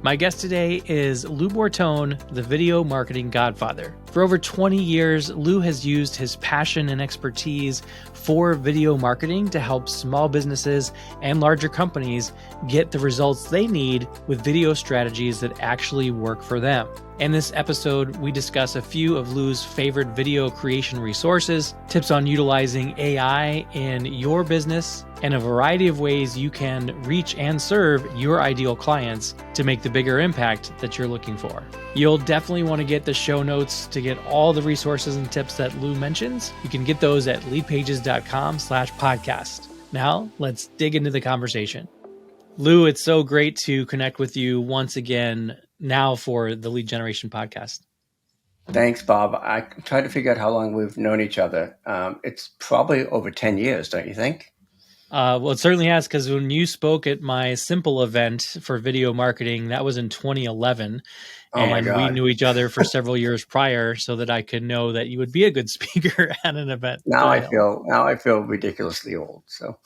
My guest today is Lou Bortone, the video marketing godfather. For over 20 years, Lou has used his passion and expertise for video marketing to help small businesses and larger companies get the results they need with video strategies that actually work for them. In this episode, we discuss a few of Lou's favorite video creation resources, tips on utilizing AI in your business, and a variety of ways you can reach and serve your ideal clients to make the bigger impact that you're looking for. You'll definitely want to get the show notes to get all the resources and tips that Lou mentions. You can get those at leadpages.com/podcast. Now, let's dig into the conversation. Lou, it's so great to connect with you once again now for the Lead Generation podcast. Thanks, Bob. I tried to figure out how long we've known each other. It's probably over 10 years, don't you think? Well, it certainly has, because when you spoke at my Simple event for video marketing, that was in 2011. Oh my God. We knew each other for several years prior so that I could know that you would be a good speaker at an event. Now I feel ridiculously old. So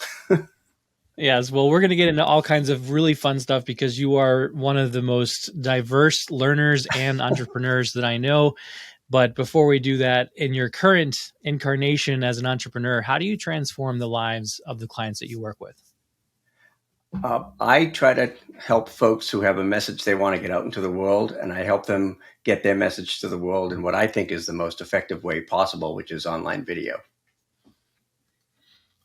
yes, well, we're going to get into all kinds of really fun stuff because you are one of the most diverse learners and entrepreneurs that I know. But before we do that, in your current incarnation as an entrepreneur, how do you transform the lives of the clients that you work with? I try to help folks who have a message they want to get out into the world, and I help them get their message to the world in what I think is the most effective way possible, which is online video.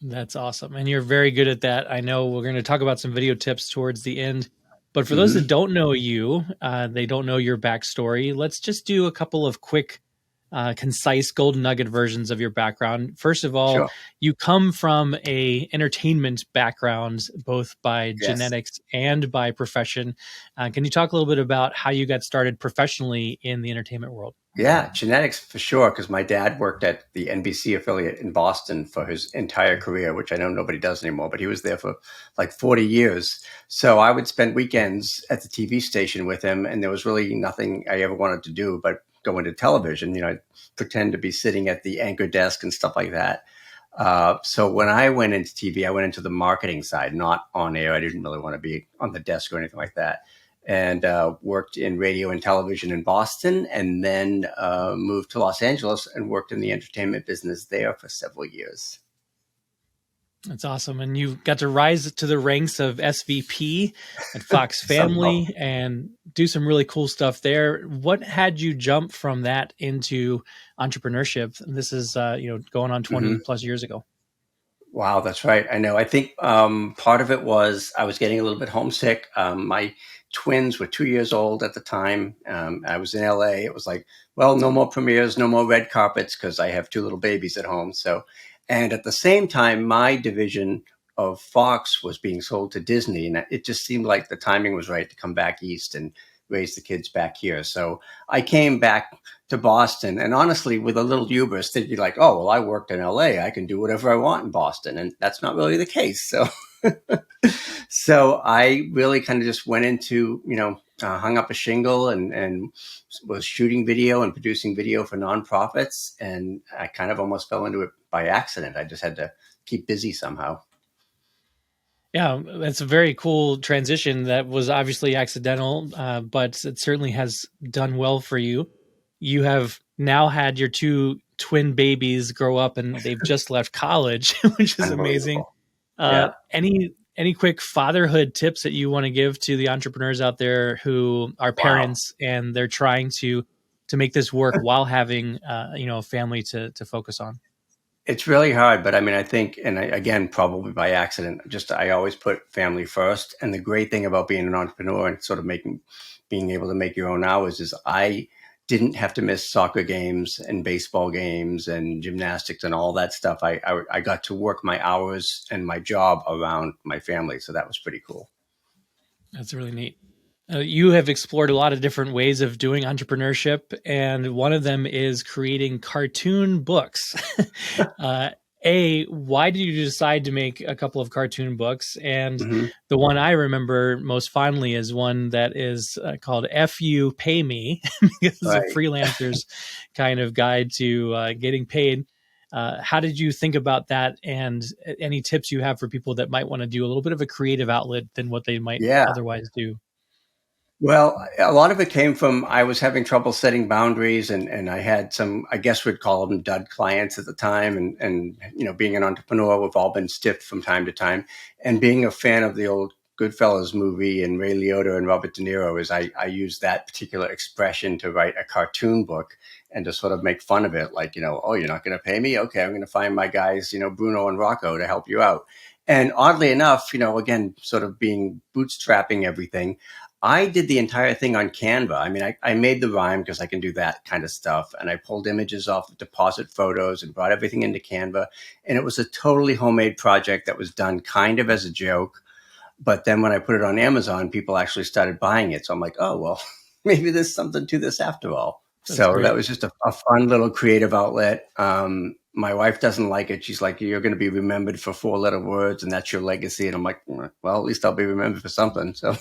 That's awesome. And you're very good at that. I know we're going to talk about some video tips towards the end. But for those that don't know you, they don't know your backstory, let's just do a couple of quick, concise golden nugget versions of your background. First of all, Sure. You come from a entertainment background, both by genetics and by profession. Can you talk a little bit about how you got started professionally in the entertainment world? Yeah, genetics for sure, because my dad worked at the NBC affiliate in Boston for his entire career, which I know nobody does anymore, but he was there for like 40 years. So I would spend weekends at the TV station with him, and there was really nothing I ever wanted to do but go into television. You know, I'd pretend to be sitting at the anchor desk and stuff like that. So when I went into TV, I went into the marketing side, not on air. I didn't really want to be on the desk or anything like that. And worked in radio and television in Boston, and then moved to Los Angeles and worked in the entertainment business there for several years. That's awesome. And you got to rise to the ranks of SVP at Fox Family and do some really cool stuff there. What had you jump from that into entrepreneurship? This is going on 20 plus years ago. Wow, that's right. I know. I think part of it was I was getting a little bit homesick. My twins were 2 years old at the time. I was in LA. It was like, well, no more premieres, no more red carpets, because I have two little babies at home. So, and at the same time, my division of Fox was being sold to Disney, and it just seemed like the timing was right to come back east and raise the kids back here. So I came back to Boston, and honestly, with a little hubris, thinking like, oh, well, I worked in LA. I can do whatever I want in Boston. And that's not really the case. So, so I really kind of just went into, hung up a shingle and was shooting video and producing video for nonprofits. And I kind of almost fell into it by accident. I just had to keep busy somehow. Yeah, that's a very cool transition that was obviously accidental, but it certainly has done well for you. You have now had your two twin babies grow up and they've just left college, which is amazing. Any quick fatherhood tips that you want to give to the entrepreneurs out there who are parents and they're trying to make this work while having a family to focus on? It's really hard, but I mean, I think, and again, probably by accident, I always put family first. And the great thing about being an entrepreneur and sort of being able to make your own hours is I didn't have to miss soccer games and baseball games and gymnastics and all that stuff. I got to work my hours and my job around my family. So that was pretty cool. That's really neat. You have explored a lot of different ways of doing entrepreneurship, and one of them is creating cartoon books. Why did you decide to make a couple of cartoon books? And the one I remember most fondly is one that is called F.U. Pay Me, because it's a freelancer's kind of guide to getting paid. How did you think about that? And any tips you have for people that might want to do a little bit of a creative outlet than what they might otherwise do? Well, a lot of it came from I was having trouble setting boundaries, and I had some, I guess we'd call them dud clients at the time, and being an entrepreneur, we've all been stiffed from time to time, and being a fan of the old Goodfellas movie and Ray Liotta and Robert De Niro, is I used that particular expression to write a cartoon book and to sort of make fun of it, like, oh, you're not going to pay me? Okay, I'm going to find my guys, Bruno and Rocco, to help you out. And oddly enough, again, sort of being bootstrapping everything, I did the entire thing on Canva. I mean, I made the rhyme because I can do that kind of stuff. And I pulled images off of deposit photos and brought everything into Canva. And it was a totally homemade project that was done kind of as a joke. But then when I put it on Amazon, people actually started buying it. So I'm like, oh, well, maybe there's something to this after all. That's So that great. was just a fun little creative outlet. My wife doesn't like it. She's like, you're going to be remembered for 4-letter words, and that's your legacy. And I'm like, well, at least I'll be remembered for something. So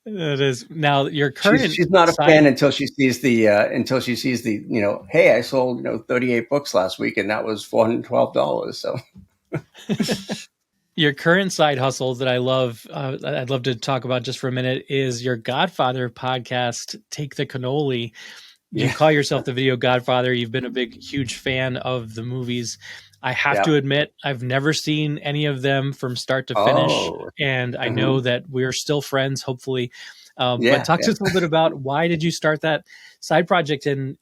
It is. Now, your she's current she's not a side fan until she sees the hey, I sold 38 books last week and that was $412. So your current side hustle that I love, I'd love to talk about just for a minute, is your Godfather podcast, Take the Cannoli. You yeah, call yourself the Video Godfather. You've been a big, huge fan of the movies. I have yeah. to admit, I've never seen any of them from start to finish, Oh, and I hmm, know that we're still friends, hopefully. But yeah, talk to yeah. us a little bit about why did you start that side project, and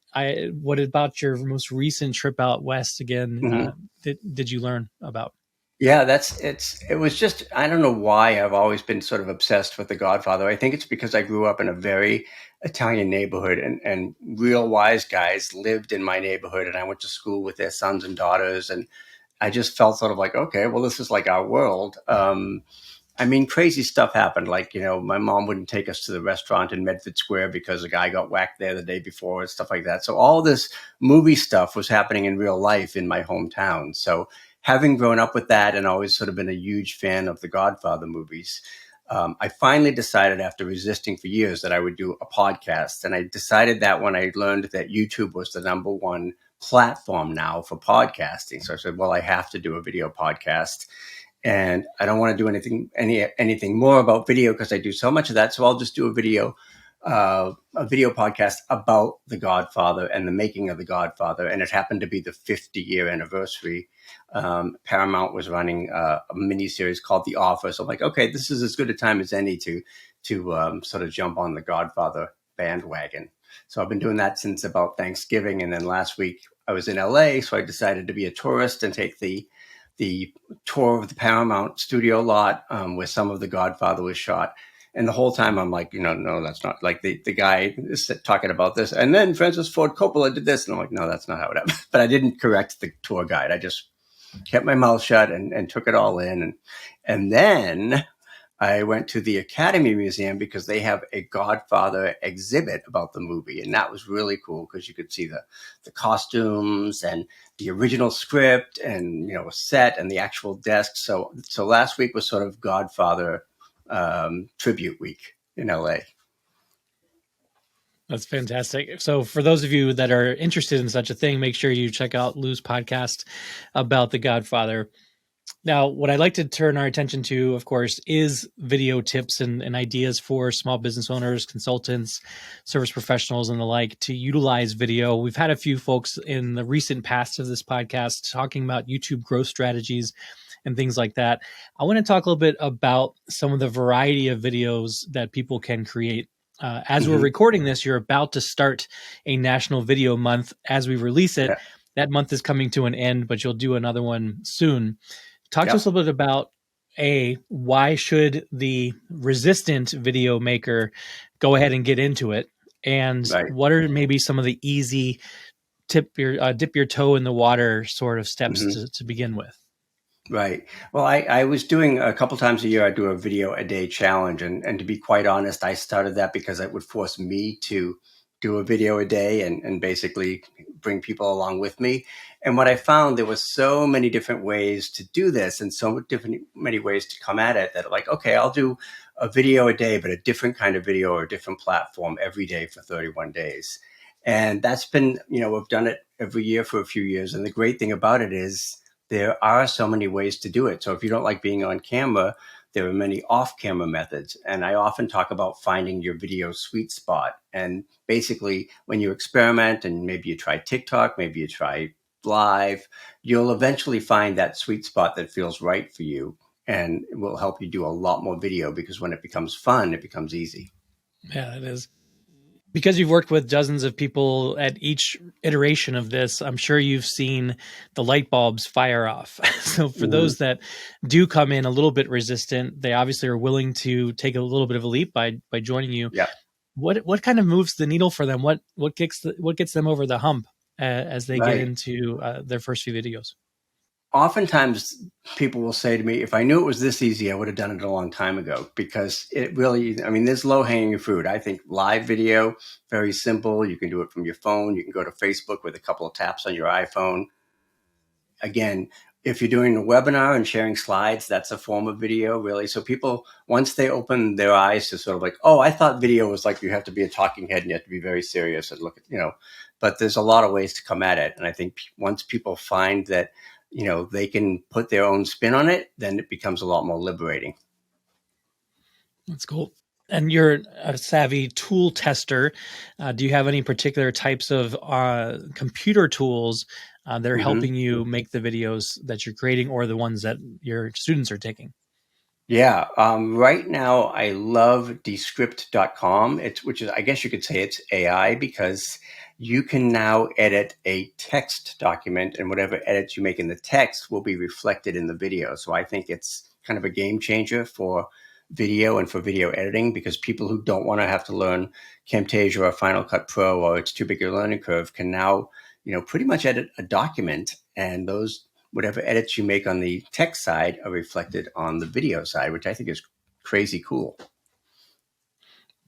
what about your most recent trip out west again? Hmm. Did you learn about? Yeah, it was just, I don't know why I've always been sort of obsessed with The Godfather. I think it's because I grew up in a very Italian neighborhood, and real wise guys lived in my neighborhood, and I went to school with their sons and daughters, and I just felt sort of like, okay, well, this is like our world. I mean, crazy stuff happened. Like, my mom wouldn't take us to the restaurant in Medford Square because a guy got whacked there the day before and stuff like that. So all this movie stuff was happening in real life in my hometown. So having grown up with that and always sort of been a huge fan of the Godfather movies, I finally decided after resisting for years that I would do a podcast. And I decided that when I learned that YouTube was the number one platform now for podcasting. So I said, well, I have to do a video podcast, and I don't want to do anything more about video because I do so much of that. So I'll just do a video podcast about The Godfather and the making of The Godfather. And it happened to be the 50-year anniversary. Paramount was running a mini series called The Offer. So I'm like, okay, this is as good a time as any to sort of jump on The Godfather bandwagon. So I've been doing that since about Thanksgiving, and then last week I was in LA, so I decided to be a tourist and take the tour of the Paramount studio lot where some of The Godfather was shot. And the whole time I'm like, no, that's not, like, the guy is talking about this. And then Francis Ford Coppola did this. And I'm like, no, that's not how it happened. But I didn't correct the tour guide. I just kept my mouth shut and took it all in. And then I went to the Academy Museum because they have a Godfather exhibit about the movie. And that was really cool because you could see the costumes and the original script and, a set and the actual desk. So last week was sort of Godfather tribute week in LA. That's fantastic. So, for those of you that are interested in such a thing, make sure you check out Lou's podcast about The Godfather. Now, what I'd like to turn our attention to, of course, is video tips and ideas for small business owners, consultants, service professionals, and the like to utilize video. We've had a few folks in the recent past of this podcast talking about YouTube growth strategies and things like that. I want to talk a little bit about some of the variety of videos that people can create. As we're Mm-hmm. recording this, you're about to start a National Video Month. As we release it, Yeah. that month is coming to an end, but you'll do another one soon. Talk to us a Yep. little bit about why should the resistant video maker go ahead and get into it, and Right. what are maybe some of the easy dip your toe in the water sort of steps Mm-hmm. to begin with. Right. Well, I was doing a couple times a year, I do a video a day challenge. And to be quite honest, I started that because it would force me to do a video a day and basically bring people along with me. And what I found, there was so many different ways to do this and many ways to come at it that, like, okay, I'll do a video a day, but a different kind of video or a different platform every day for 31 days. And that's been, we've done it every year for a few years. And the great thing about it is, there are so many ways to do it. So if you don't like being on camera, there are many off-camera methods. And I often talk about finding your video sweet spot. And basically, when you experiment and maybe you try TikTok, maybe you try live, you'll eventually find that sweet spot that feels right for you, and it will help you do a lot more video, because when it becomes fun, it becomes easy. Yeah, it is. Because you've worked with dozens of people at each iteration of this, I'm sure you've seen the light bulbs fire off. So for Mhm. those that do come in a little bit resistant, they obviously are willing to take a little bit of a leap by joining you. Yeah, What kind of moves the needle for them? What gets them over the hump as they get right. into their first few videos? Oftentimes people will say to me, if I knew it was this easy, I would have done it a long time ago, because it really, I mean, there's low hanging fruit. I think live video, very simple. You can do it from your phone. You can go to Facebook with a couple of taps on your iPhone. Again, if you're doing a webinar and sharing slides, that's a form of video, really. So people, once they open their eyes to sort of like, oh, I thought video was like you have to be a talking head and you have to be very serious and look at, but there's a lot of ways to come at it. And I think once people find that, they can put their own spin on it, then it becomes a lot more liberating. That's cool. And you're a savvy tool tester. Do you have any particular types of computer tools that are Mm-hmm. helping you make the videos that you're creating, or the ones that your students are taking? Yeah. Right now, I love descript.com. Which is, I guess you could say it's AI, because you can now edit a text document, and whatever edits you make in the text will be reflected in the video. So I think it's kind of a game changer for video and for video editing, because people who don't want to have to learn Camtasia or Final Cut Pro, or it's too big a learning curve, can now, pretty much edit a document, and those whatever edits you make on the text side are reflected on the video side, which I think is crazy cool.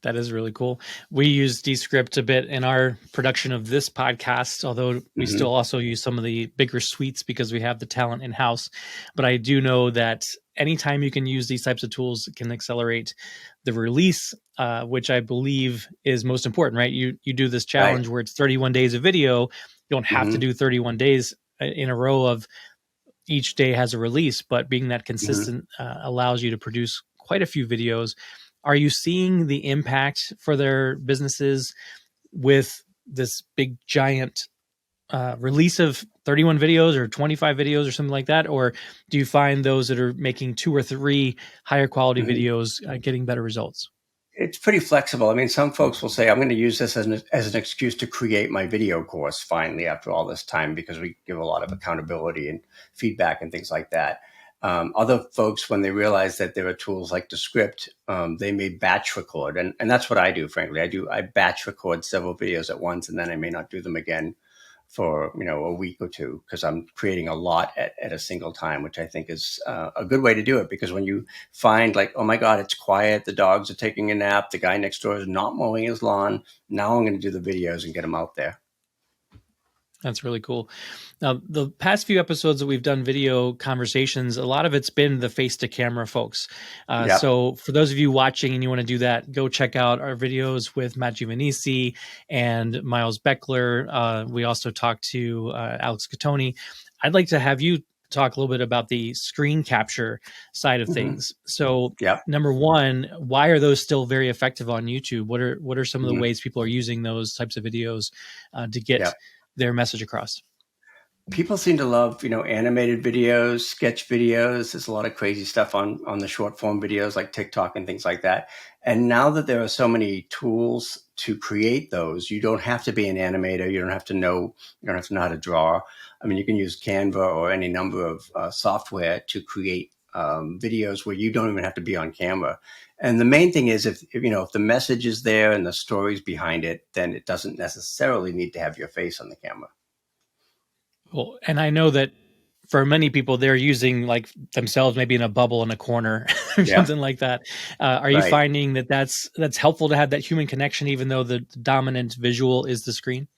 That is really cool. We use Descript a bit in our production of this podcast, although we Mm-hmm. still also use some of the bigger suites because we have the talent in house. But I do know that anytime you can use these types of tools, it can accelerate the release, which I believe is most important, right? You do this Right. challenge where it's 31 days of video. You don't have to Mm-hmm. do 31 days in a row of each day has a release, but being that Mm-hmm. consistent allows you to produce quite a few videos. Are you seeing the impact for their businesses with this big giant release of 31 videos or 25 videos or something like that? Or do you find those that are making 2 or 3 higher quality Mm-hmm. videos getting better results? It's pretty flexible. I mean, some folks will say, I'm going to use this as an excuse to create my video course finally after all this time, because we give a lot of accountability and feedback and things like that. Other folks, when they realize that there are tools like Descript, they may batch record. And that's what I do, frankly. I batch record several videos at once, and then I may not do them again for a week or two, because I'm creating a lot at a single time, which I think is a good way to do it. Because when you find like, oh my God, it's quiet, the dogs are taking a nap, the guy next door is not mowing his lawn, now I'm going to do the videos and get them out there. That's really cool. Now, the past few episodes that we've done video conversations, a lot of it's been the face to camera folks. Yep. So for those of you watching and you want to do that, go check out our videos with Matt Giovanisi and Miles Beckler. We also talked to Alex Catoni. I'd like to have you talk a little bit about the screen capture side of Mm-hmm. things. So Yep. number one, why are those still very effective on YouTube? What are some of the Mm-hmm. ways people are using those types of videos to get Yep. their message across? People seem to love, animated videos, sketch videos. There's a lot of crazy stuff on the short form videos like TikTok and things like that. And now that there are so many tools to create those, you don't have to be an animator. You don't have to know how to draw. I mean, you can use Canva or any number of software to create videos where you don't even have to be on camera. And the main thing is, if the message is there and the story's behind it, then it doesn't necessarily need to have your face on the camera. Well, and I know that for many people, they're using like themselves maybe in a bubble in a corner or Yeah, something like that. Are you right. finding that that's helpful to have that human connection, even though the dominant visual is the screen?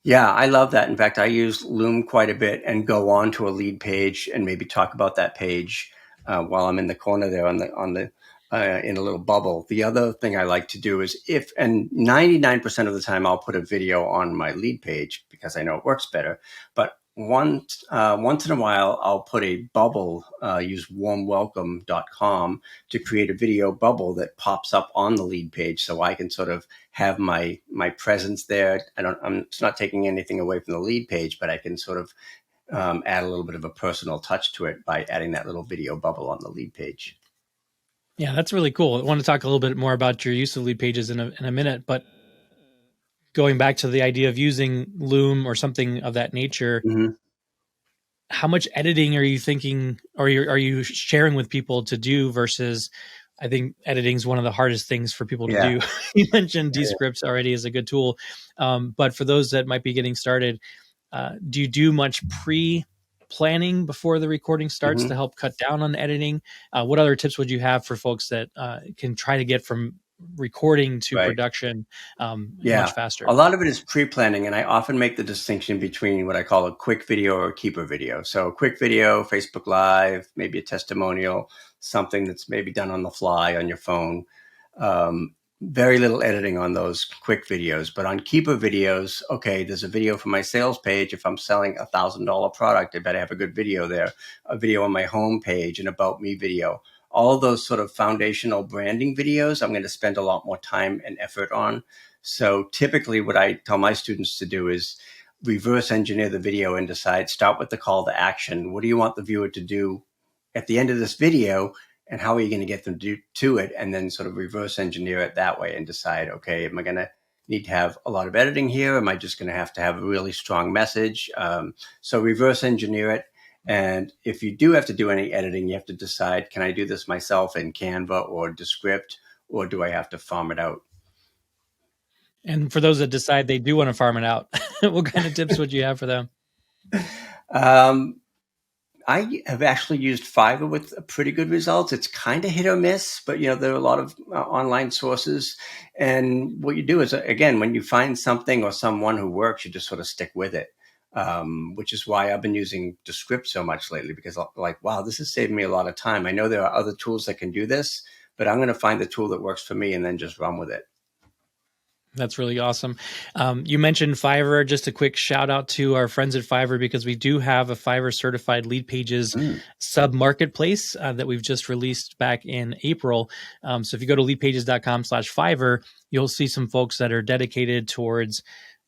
Yeah, I love that. In fact, I use Loom quite a bit and go on to a lead page and maybe talk about that page while I'm in the corner there on the in a little bubble. The other thing I like to do is, and 99% of the time I'll put a video on my lead page because I know it works better. But once in a while, I'll put a bubble, use warmwelcome.com to create a video bubble that pops up on the lead page, so I can sort of have my presence there. It's not taking anything away from the lead page, but I can sort of add a little bit of a personal touch to it by adding that little video bubble on the lead page. Yeah, that's really cool. I want to talk a little bit more about your use of Leadpages in a minute, but going back to the idea of using Loom or something of that nature, Mm-hmm. how much editing are you thinking, or are you sharing with people to do versus, I think editing is one of the hardest things for people to Yeah. do. You mentioned Descripts already as a good tool. But for those that might be getting started, do you do much pre-planning before the recording starts Mm-hmm. to help cut down on editing? What other tips would you have for folks that can try to get from recording to Right. production much Yeah, faster? a lot of it is pre-planning, and I often make the distinction between what I call a quick video or a keeper video. So a quick video, Facebook Live, maybe a testimonial, something that's maybe done on the fly on your phone. Very little editing on those quick videos, but on keeper videos, okay, there's a video for my sales page. If I'm selling $1,000 product, I better have a good video there, a video on my home page, an about me video. All those sort of foundational branding videos, I'm going to spend a lot more time and effort on. So typically what I tell my students to do is reverse engineer the video and start with the call to action. What do you want the viewer to do at the end of this video? And how are you going to get them to it? And then sort of reverse engineer it that way and decide, okay, am I going to need to have a lot of editing here? Am I just going to have a really strong message? So reverse engineer it. And if you do have to do any editing, you have to decide, can I do this myself in Canva or Descript, or do I have to farm it out? And for those that decide they do want to farm it out, what kind of tips would you have for them? I have actually used Fiverr with pretty good results. It's kind of hit or miss, but there are a lot of online sources. And what you do is, again, when you find something or someone who works, you just sort of stick with it. Which is why I've been using Descript so much lately, because I'm like, wow, this is saving me a lot of time. I know there are other tools that can do this, but I'm going to find the tool that works for me and then just run with it. That's really awesome. You mentioned Fiverr. Just a quick shout out to our friends at Fiverr, because we do have a Fiverr certified Leadpages sub marketplace that we've just released back in April. So if you go to leadpages.com/Fiverr, you'll see some folks that are dedicated towards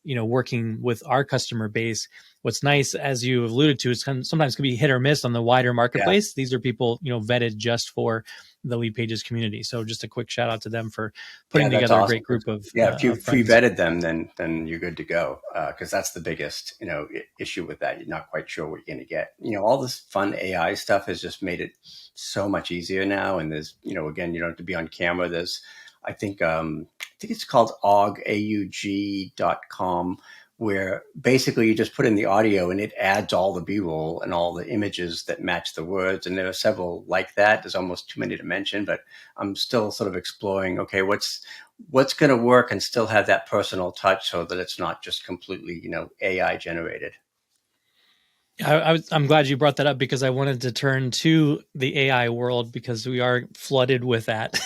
working with our customer base. What's nice, as you alluded to, is sometimes can be hit or miss on the wider marketplace. Yeah. These are people, vetted just for the Leadpages community. So just a quick shout out to them for putting together a great group of if you of pre-vetted them, then you're good to go. Because that's the biggest, issue with that. You're not quite sure what you're going to get. All this fun AI stuff has just made it so much easier now. And there's, again, you don't have to be on camera. There's, I think it's called aug.com, where basically you just put in the audio and it adds all the B-roll and all the images that match the words. And there are several like that. There's almost too many to mention, but I'm still sort of exploring, okay, what's going to work and still have that personal touch so that it's not just completely, AI generated. I'm glad you brought that up, because I wanted to turn to the AI world, because we are flooded with that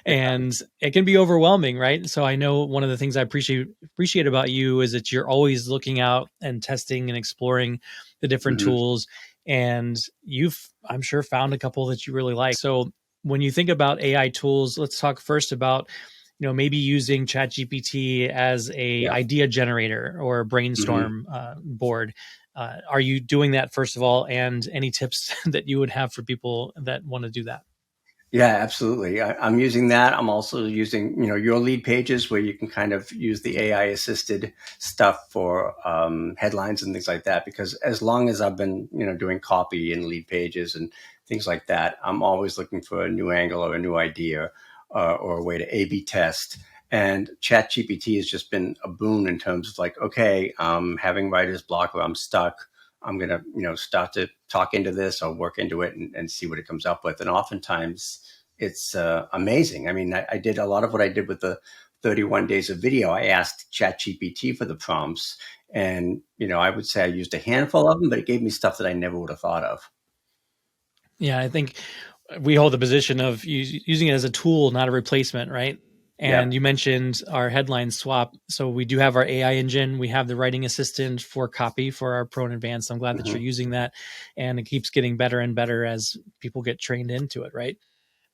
and it can be overwhelming, right? So I know one of the things I appreciate about you is that you're always looking out and testing and exploring the different tools, and you've, I'm sure, found a couple that you really like. So when you think about AI tools, let's talk first about maybe using ChatGPT as a idea generator or a brainstorm board. Are you doing that, first of all? And any tips that you would have for people that want to do that? Yeah, absolutely. I'm using that. I'm also using, your Leadpages, where you can kind of use the AI assisted stuff for headlines and things like that. Because as long as I've been, doing copy in Leadpages and things like that, I'm always looking for a new angle or a new idea or a way to A/B test. And ChatGPT has just been a boon in terms of like, okay, having writer's block where I'm stuck, I'm going to, start to talk into this or work into it and see what it comes up with. And oftentimes it's amazing. I mean, I did a lot of what I did with the 31 days of video. I asked ChatGPT for the prompts, and, I would say I used a handful of them, but it gave me stuff that I never would have thought of. Yeah, I think we hold the position of using it as a tool, not a replacement, right? And you mentioned our headline swap. So we do have our AI engine. We have the writing assistant for copy for our Pro and Advanced. I'm glad that you're using that. And it keeps getting better and better as people get trained into it, right?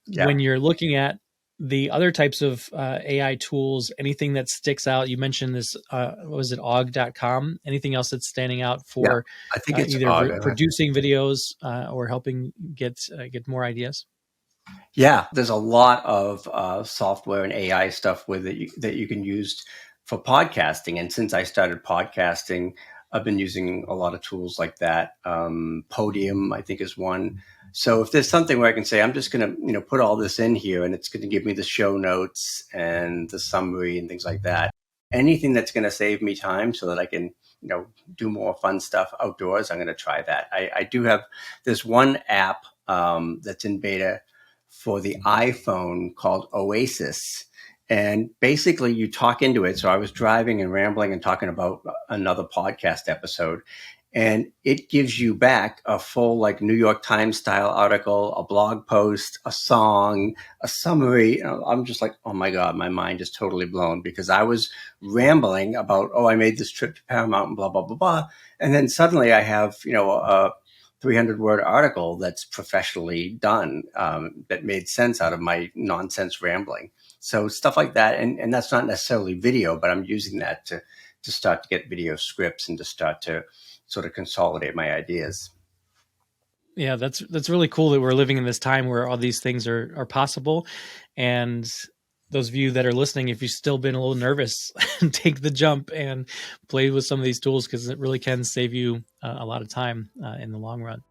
Yeah. When you're looking at the other types of AI tools, anything that sticks out? You mentioned this, what was it, og.com? Anything else that's standing out for I think it's either producing videos or helping get more ideas? Yeah, there's a lot of software and AI stuff with it that you can use for podcasting. And since I started podcasting, I've been using a lot of tools like that. Podium, I think, is one. So if there's something where I can say, I'm just going to, put all this in here, and it's going to give me the show notes and the summary and things like that. Anything that's going to save me time so that I can, do more fun stuff outdoors, I'm going to try that. I do have this one app that's in beta for the iPhone called Oasis. And basically you talk into it. So I was driving and rambling and talking about another podcast episode, and it gives you back a full like New York Times style article, a blog post, a song, a summary. I'm just like, oh my God, my mind is totally blown, because I was rambling about, I made this trip to Paramount and blah, blah, blah, blah. And then suddenly I have, a 300-word article that's professionally done, that made sense out of my nonsense rambling. So stuff like that. And that's not necessarily video, but I'm using that to start to get video scripts and to start to sort of consolidate my ideas. Yeah, that's really cool that we're living in this time where all these things are possible. And those of you that are listening, if you've still been a little nervous, take the jump and play with some of these tools, because it really can save you a lot of time in the long run.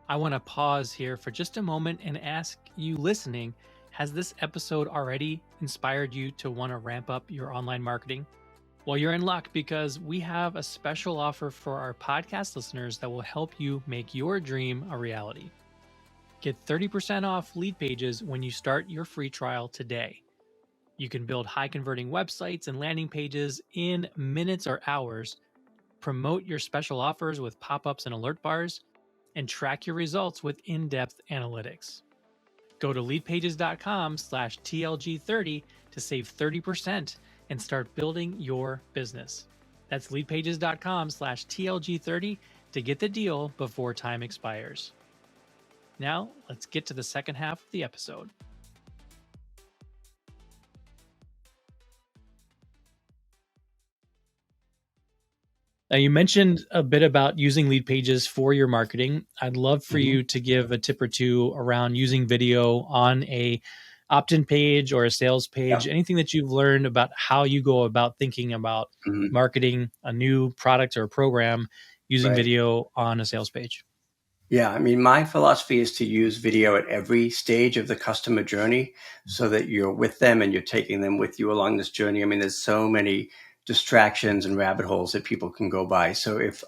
I want to pause here for just a moment and ask you listening, has this episode already inspired you to want to ramp up your online marketing? Well, you're in luck, because we have a special offer for our podcast listeners that will help you make your dream a reality. Get 30% off Leadpages when you start your free trial today. You can build high converting websites and landing pages in minutes or hours, promote your special offers with pop-ups and alert bars, and track your results with in-depth analytics. Go to leadpages.com/TLG30 to save 30% and start building your business. That's leadpages.com/TLG30 to get the deal before time expires. Now, let's get to the second half of the episode. Now, you mentioned a bit about using Leadpages for your marketing. I'd love for you to give a tip or two around using video on a opt-in page or a sales page, anything that you've learned about how you go about thinking about marketing a new product or a program using video on a sales page. Yeah, I mean, my philosophy is to use video at every stage of the customer journey so that you're with them and you're taking them with you along this journey. I mean, there's so many distractions and rabbit holes that people can go by. So if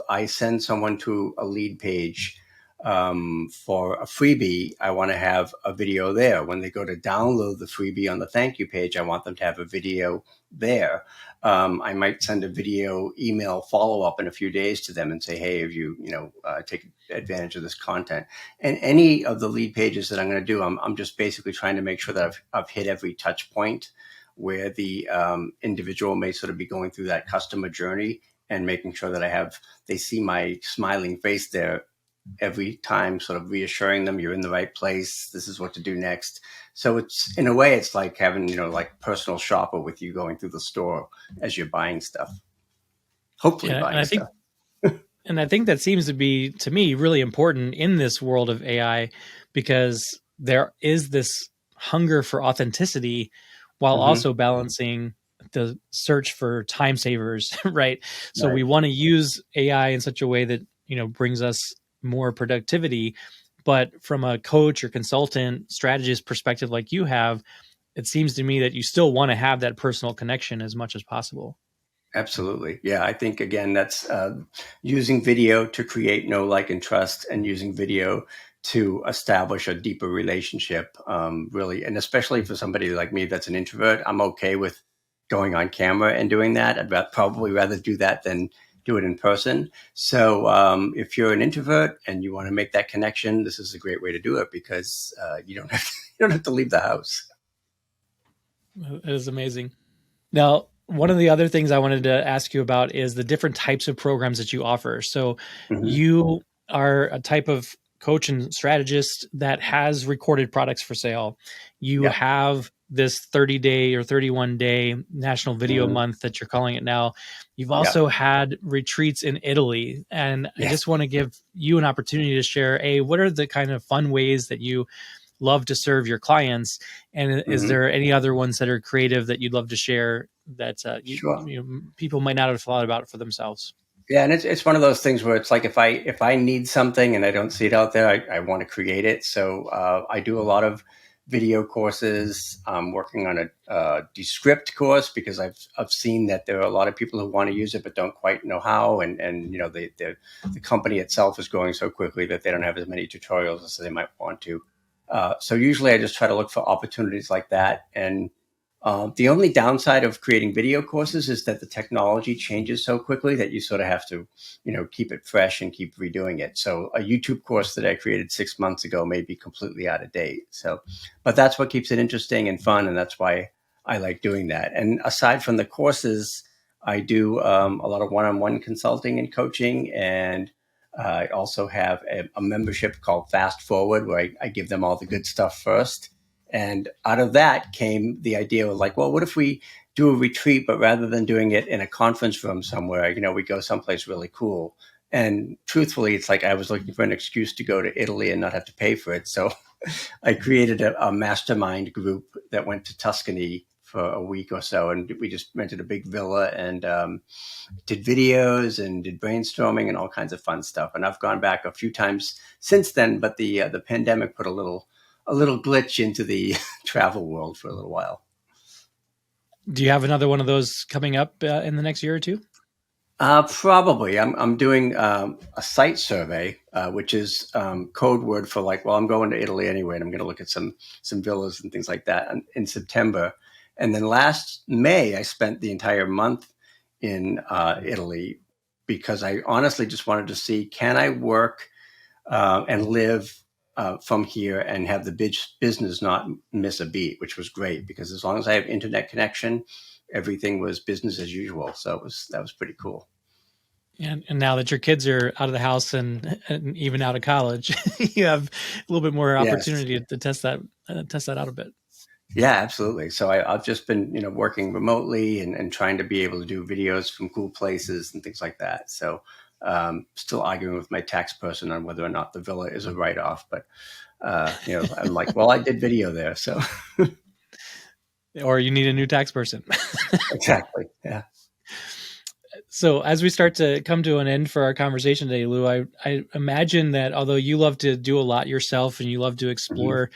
I send someone to a lead page for a freebie, I want to have a video there. When they go to download the freebie on the thank you page, I want them to have a video there. I might send a video email follow-up in a few days to them and say, hey, have you, take advantage of this content. And any of the lead pages that I'm going to do, I'm just basically trying to make sure that I've hit every touch point where the individual may sort of be going through that customer journey, and making sure that they see my smiling face there every time, sort of reassuring them you're in the right place. This is what to do next. So it's, in a way, it's like having, like personal shopper with you going through the store as you're buying stuff. Hopefully buying stuff. And I think that seems to be, to me, really important in this world of AI, because there is this hunger for authenticity while also balancing the search for time savers, right? So we want to use AI in such a way that, brings us more productivity. But from a coach or consultant strategist perspective like you have, it seems to me that you still want to have that personal connection as much as possible. Absolutely. Yeah, I think, again, that's using video to create know, like, and trust, and using video to establish a deeper relationship, really. And especially for somebody like me that's an introvert, I'm okay with going on camera and doing that. I'd probably rather do that than do it in person. So if you're an introvert and you want to make that connection, this is a great way to do it, because you don't have to leave the house. It is amazing. Now, one of the other things I wanted to ask you about is the different types of programs that you offer. So, Hmm. you are a type of coach and strategist that has recorded products for sale. You Yeah. have this 30-day or 31-day National Video Hmm. Month that you're calling it now. You've Yeah. also had retreats in Italy. And I Yes. just want to give you an opportunity to share, what are the kind of fun ways that you love to serve your clients? And is Hmm. there any other ones that are creative that you'd love to share that Sure. people might not have thought about for themselves? Yeah, and it's one of those things where it's like if I need something and I don't see it out there, I want to create it. So I do a lot of video courses. I'm working on a Descript course because I've seen that there are a lot of people who want to use it but don't quite know how, and the company itself is growing so quickly that they don't have as many tutorials as they might want to. So usually I just try to look for opportunities like that. And the only downside of creating video courses is that the technology changes so quickly that you sort of have to, keep it fresh and keep redoing it. So a YouTube course that I created 6 months ago may be completely out of date. So, but that's what keeps it interesting and fun, and that's why I like doing that. And aside from the courses, I do a lot of one-on-one consulting and coaching, and I also have a membership called Fast Forward, where I give them all the good stuff first, and out of that came the idea of like, well, what if we do a retreat, but rather than doing it in a conference room somewhere, we go someplace really cool. And truthfully, it's like I was looking for an excuse to go to Italy and not have to pay for it. So I created a mastermind group that went to Tuscany for a week or so. And we just rented a big villa and did videos and did brainstorming and all kinds of fun stuff. And I've gone back a few times since then, but the pandemic put a little glitch into the travel world for a little while. Do you have another one of those coming up in the next year or two? Probably. I'm doing a site survey, which is code word for like, well, I'm going to Italy anyway, and I'm going to look at some villas and things like that in September. And then last May, I spent the entire month in Italy because I honestly just wanted to see, can I work and live from here and have the business not miss a beat, which was great because as long as I have internet connection, everything was business as usual. So that was pretty cool. And now that your kids are out of the house and even out of college, you have a little bit more Yes. opportunity to test that out a bit. Yeah, absolutely. So I've just been, working remotely and trying to be able to do videos from cool places and things like that. So still arguing with my tax person on whether or not the villa is a write-off, but I'm like, well, I did video there, so Or you need a new tax person. exactly. Yeah. So as we start to come to an end for our conversation today, Lou, I imagine that although you love to do a lot yourself and you love to Hmm. explore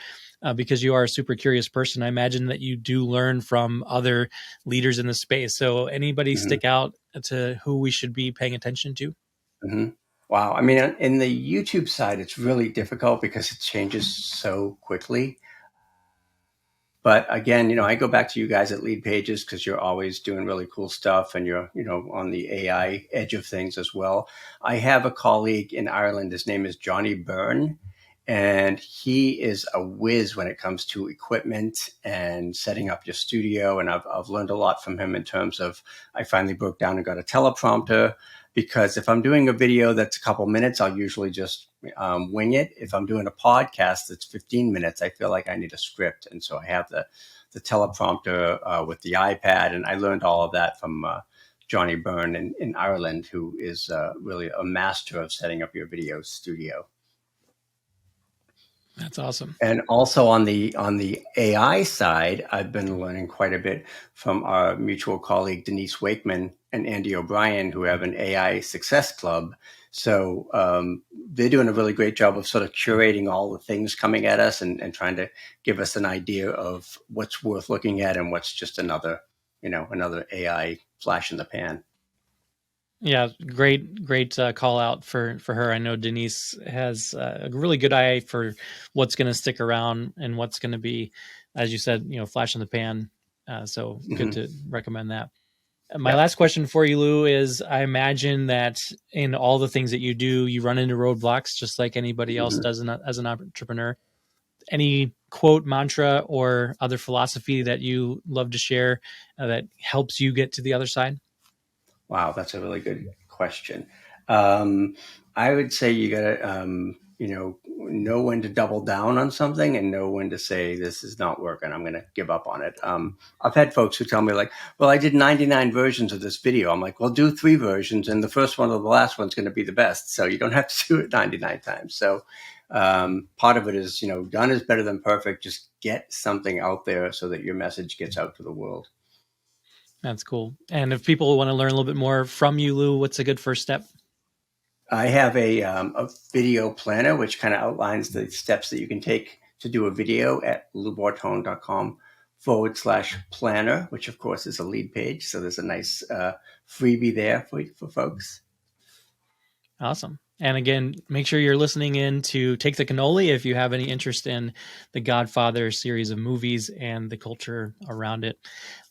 because you are a super curious person, I imagine that you do learn from other leaders in the space. So anybody Hmm. stick out to who we should be paying attention to? Hmm. Wow. I mean, in the YouTube side, it's really difficult because it changes so quickly. But again, I go back to you guys at Leadpages because you're always doing really cool stuff and you're, on the AI edge of things as well. I have a colleague in Ireland. His name is Johnny Byrne, and he is a whiz when it comes to equipment and setting up your studio. And I've learned a lot from him in terms of I finally broke down and got a teleprompter because if I'm doing a video that's a couple minutes, I'll usually just wing it. If I'm doing a podcast that's 15 minutes, I feel like I need a script. And so I have the teleprompter with the iPad. And I learned all of that from Johnny Byrne in Ireland, who is really a master of setting up your video studio. That's awesome. And also on the AI side, I've been learning quite a bit from our mutual colleague Denise Wakeman and Andy O'Brien, who have an AI Success Club. So they're doing a really great job of sort of curating all the things coming at us and trying to give us an idea of what's worth looking at and what's just another AI flash in the pan. Yeah, great call out for her. I know Denise has a really good eye for what's going to stick around and what's going to be, as you said, flash in the pan. So good Hmm. to recommend that. My Yep. last question for you, Lou, is I imagine that in all the things that you do, you run into roadblocks just like anybody else Hmm. does as an entrepreneur. any quote, mantra, or other philosophy that you love to share that helps you get to the other side? Wow, that's a really good question. Um, I would say you got to, know when to double down on something and know when to say, this is not working. I'm going to give up on it. I've had folks who tell me like, well, I did 99 versions of this video. I'm like, well, do 3 versions and the first one or the last one's going to be the best. So you don't have to do it 99 times. So part of it is, done is better than perfect. Just get something out there so that your message gets out to the world. That's cool. And if people want to learn a little bit more from you, Lou, what's a good first step? I have a video planner, which kind of outlines the steps that you can take to do a video at loubortone.com/planner, which of course is a lead page. So there's a nice freebie there for folks. Awesome. And again, make sure you're listening in to Take the Cannoli if you have any interest in the Godfather series of movies and the culture around it.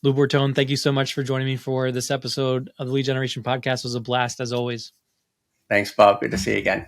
Lou Bortone, thank you so much for joining me for this episode of the Lead Generation Podcast. It was a blast as always. Thanks, Bob. Good to see you again.